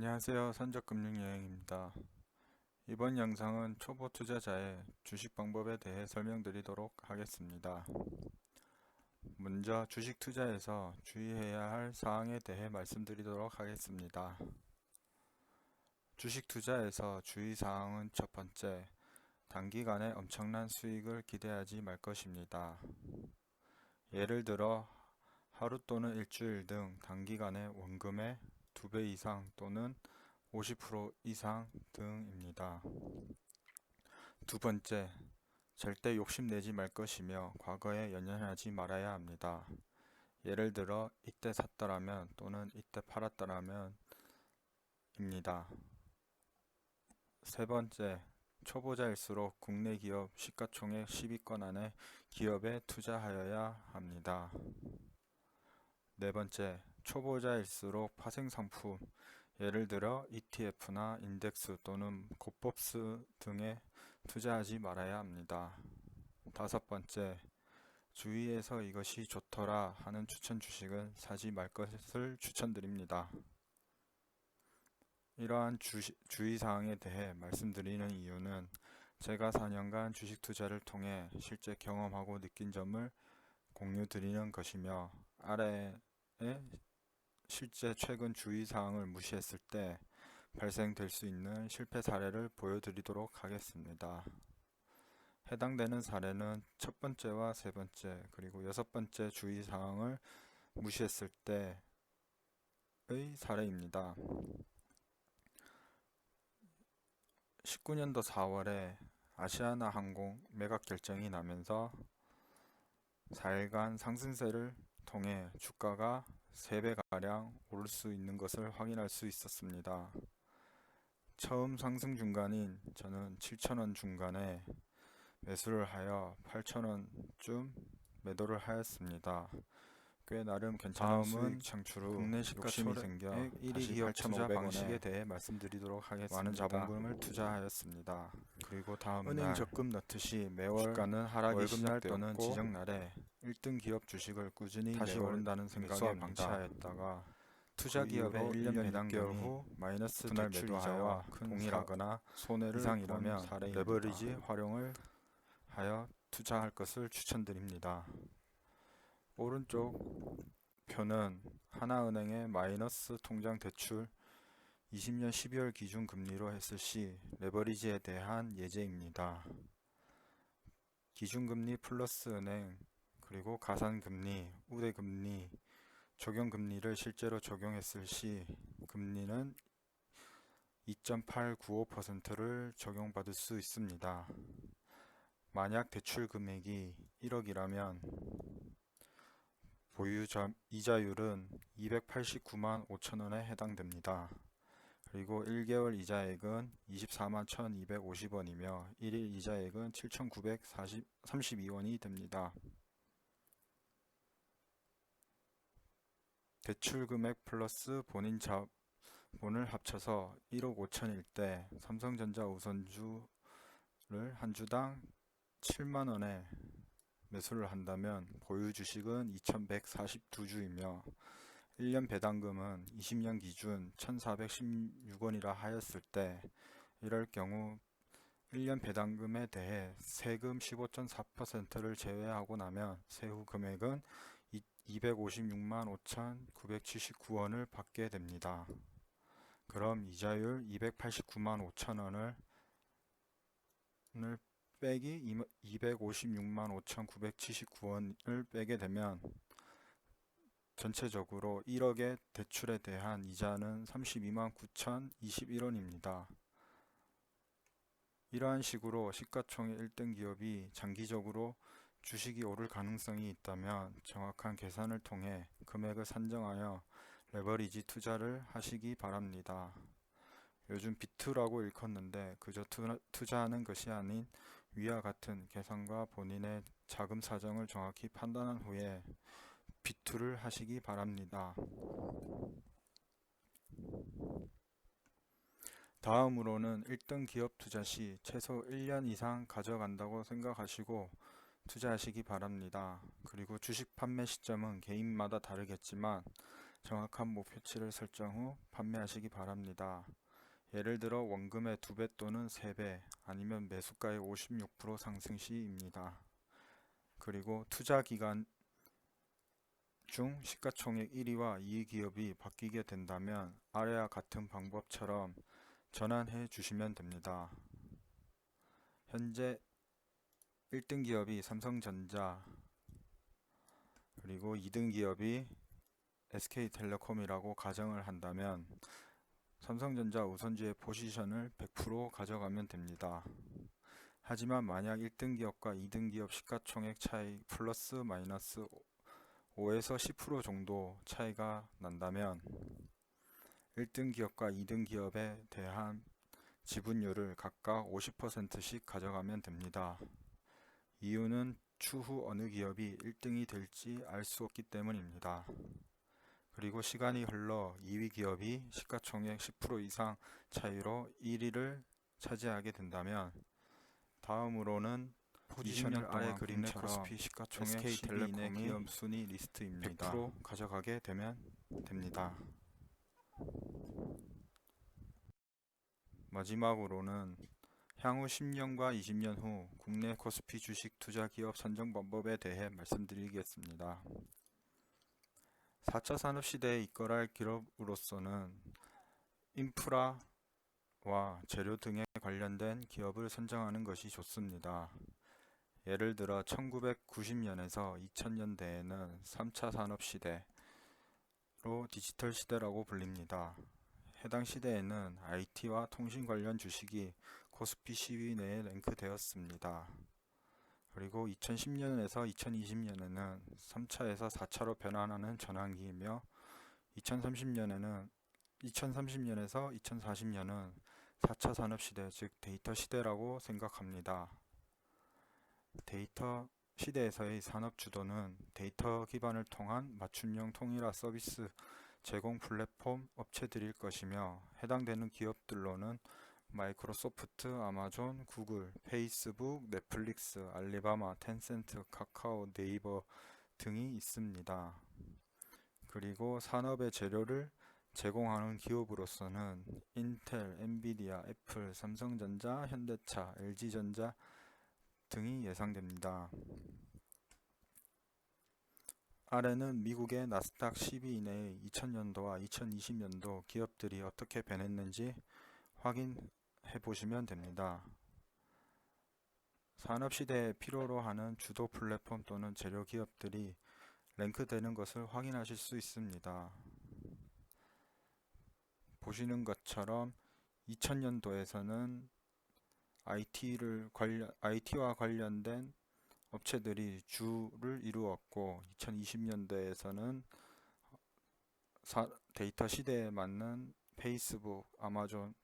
안녕하세요. 선적금융여행입니다. 이번 영상은 초보 투자자의 주식 방법에 대해 설명드리도록 하겠습니다. 먼저 주식 투자에서 주의해야 할 사항에 대해 말씀드리도록 하겠습니다. 주식 투자에서 주의사항은 첫 번째, 단기간에 엄청난 수익을 기대하지 말 것입니다. 예를 들어 하루 또는 일주일 등 단기간에 원금의 2배 이상 또는 50% 이상 등입니다. 두 번째, 절대 욕심내지 말 것이며 과거에 연연하지 말아야 합니다. 예를 들어 이때 샀더라면 또는 이때 팔았더라면 입니다. 세 번째, 초보자일수록 국내 기업 시가총액 10위권 안의 기업에 투자하여야 합니다. 네 번째, 초보자일수록 파생상품, 예를 들어 ETF나 인덱스 또는 고법스 등에 투자하지 말아야 합니다. 다섯 번째, 주위에서 이것이 좋더라 하는 추천 주식은 사지 말 것을 추천드립니다. 이러한 주의사항에 대해 말씀드리는 이유는 제가 4년간 주식 투자를 통해 실제 경험하고 느낀 점을 공유드리는 것이며, 아래에 실제 최근 주의사항을 무시했을 때 발생될 수 있는 실패 사례를 보여드리도록 하겠습니다. 해당되는 사례는 첫 번째와 세 번째 그리고 여섯 번째 주의사항을 무시했을 때의 사례입니다. 19년도 4월에 아시아나항공 매각 결정이 나면서 4일간 상승세를 통해 주가가 3배가량 오를 수 있는 것을 확인할 수 있었습니다. 처음 상승 중간인 저는 7,000원 중간에 매수를 하여 8,000원쯤 매도를 하였습니다. 꽤 나름 괜찮은 수익 창출 후 국내 시가총액이 생겨 1위 기업 투자 방식에 대해 말씀드리도록 하겠습니다. 많은 자본금을 투자하였습니다. 그리고 다음 은행 적금 넣듯이 매월 주가는 하락이 시작되었고 지정날에 1등 기업 주식을 꾸준히 다시 오른다는 생각에 방치하였다가 투자 기업의 1년 배당금 후 마이너스 대출 이자와 동일하거나 손해를 이상이라면 레버리지 활용을 하여 투자할 것을 추천드립니다. 오른쪽 표는 하나은행의 마이너스 통장 대출 20년 12월 기준 금리로 했을 시 레버리지에 대한 예제입니다. 기준금리 플러스 은행 그리고 가산금리, 우대금리, 적용금리를 실제로 적용했을 시 금리는 2.895%를 적용받을 수 있습니다. 만약 대출 금액이 1억이라면 보유 이자율은 289만 5천원에 해당됩니다. 그리고 1개월 이자액은 24만 1250원이며 1일 이자액은 7932원이 됩니다. 대출 금액 플러스 본인 자본을 합쳐서 1억 5천일 때 삼성전자 우선주를 한 주당 7만원에 매수를 한다면 보유 주식은 2142주이며 1년 배당금은 20년 기준 1416원이라 하였을 때, 이럴 경우 1년 배당금에 대해 세금 15.4%를 제외하고 나면 세후 금액은 256만 5,979원을 받게 됩니다. 그럼 이자율 289만 5천원을 빼기 256만 5,979원을 빼게 되면 전체적으로 1억의 대출에 대한 이자는 32만 9,021원입니다. 이러한 식으로 시가총액 1등 기업이 장기적으로 주식이 오를 가능성이 있다면 정확한 계산을 통해 금액을 산정하여 레버리지 투자를 하시기 바랍니다. 요즘 비투라고 일컫는데 그저 투자하는 것이 아닌 위와 같은 계산과 본인의 자금 사정을 정확히 판단한 후에 비투를 하시기 바랍니다. 다음으로는 1등 기업 투자 시 최소 1년 이상 가져간다고 생각하시고 투자하시기 바랍니다. 그리고 주식 판매 시점은 개인마다 다르겠지만 정확한 목표치를 설정 후 판매하시기 바랍니다. 예를 들어 원금의 2배 또는 3배 아니면 매수가의 56% 상승 시입니다. 그리고 투자 기간 중 시가총액 1위와 2위 기업이 바뀌게 된다면 아래와 같은 방법처럼 전환해 주시면 됩니다. 현재 1등 기업이 삼성전자, 그리고 2등 기업이 SK텔레콤이라고 가정을 한다면 삼성전자 우선주의 포지션을 100% 가져가면 됩니다. 하지만 만약 1등 기업과 2등 기업 시가총액 차이 플러스 마이너스 5에서 10% 정도 차이가 난다면 1등 기업과 2등 기업에 대한 지분율을 각각 50%씩 가져가면 됩니다. 이유는 추후 어느 기업이 1등이 될지 알 수 없기 때문입니다. 그리고 시간이 흘러 2위 기업이 시가총액 10% 이상 차이로 1위를 차지하게 된다면 다음으로는 포지션을 아래 그림처럼 코스피 시가총액 10위 이내 기업 순위 리스트입니다. 100% 가져가게 되면 됩니다. 마지막으로는 향후 10년과 20년 후 국내 코스피 주식 투자 기업 선정 방법에 대해 말씀드리겠습니다. 4차 산업시대에 이끌어갈 기업으로서는 인프라와 재료 등에 관련된 기업을 선정하는 것이 좋습니다. 예를 들어 1990년에서 2000년대에는 3차 산업시대로 디지털 시대라고 불립니다. 해당 시대에는 IT와 통신 관련 주식이 코스피 10위 내에 랭크되었습니다. 그리고 2010년에서 2020년에는 3차에서 4차로 변환하는 전환기이며 2030년에서 2040년은 4차 산업시대, 즉 데이터 시대라고 생각합니다. 데이터 시대에서의 산업 주도는 데이터 기반을 통한 맞춤형 통일화 서비스 제공 플랫폼 업체들일 것이며 해당되는 기업들로는 마이크로소프트, 아마존, 구글, 페이스북, 넷플릭스, 알리바마, 텐센트, 카카오, 네이버 등이 있습니다. 그리고 산업의 재료를 제공하는 기업으로서는 인텔, 엔비디아, 애플, 삼성전자, 현대차, LG전자 등이 예상됩니다. 아래는 미국의 나스닥 10위 이내의 2000년도와 2020년도 기업들이 어떻게 변했는지 확인해 보시면 됩니다. 산업시대에 필요로 하는 주도 플랫폼 또는 재료 기업들이 랭크되는 것을 확인하실 수 있습니다. 보시는 것처럼 2000년도에서는 IT와 관련된 업체들이 주를 이루었고 2020년대에서는 데이터 시대에 맞는 페이스북, 아마존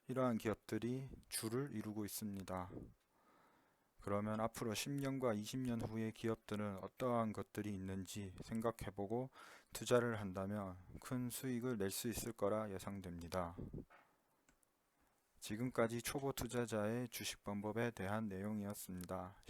이러한 기업들이 주를 이루고 있습니다. 그러면 앞으로 10년과 20년 후의 기업들은 어떠한 것들이 있는지 생각해보고 투자를 한다면 큰 수익을 낼 수 있을 거라 예상됩니다. 지금까지 초보 투자자의 주식 방법에 대한 내용이었습니다.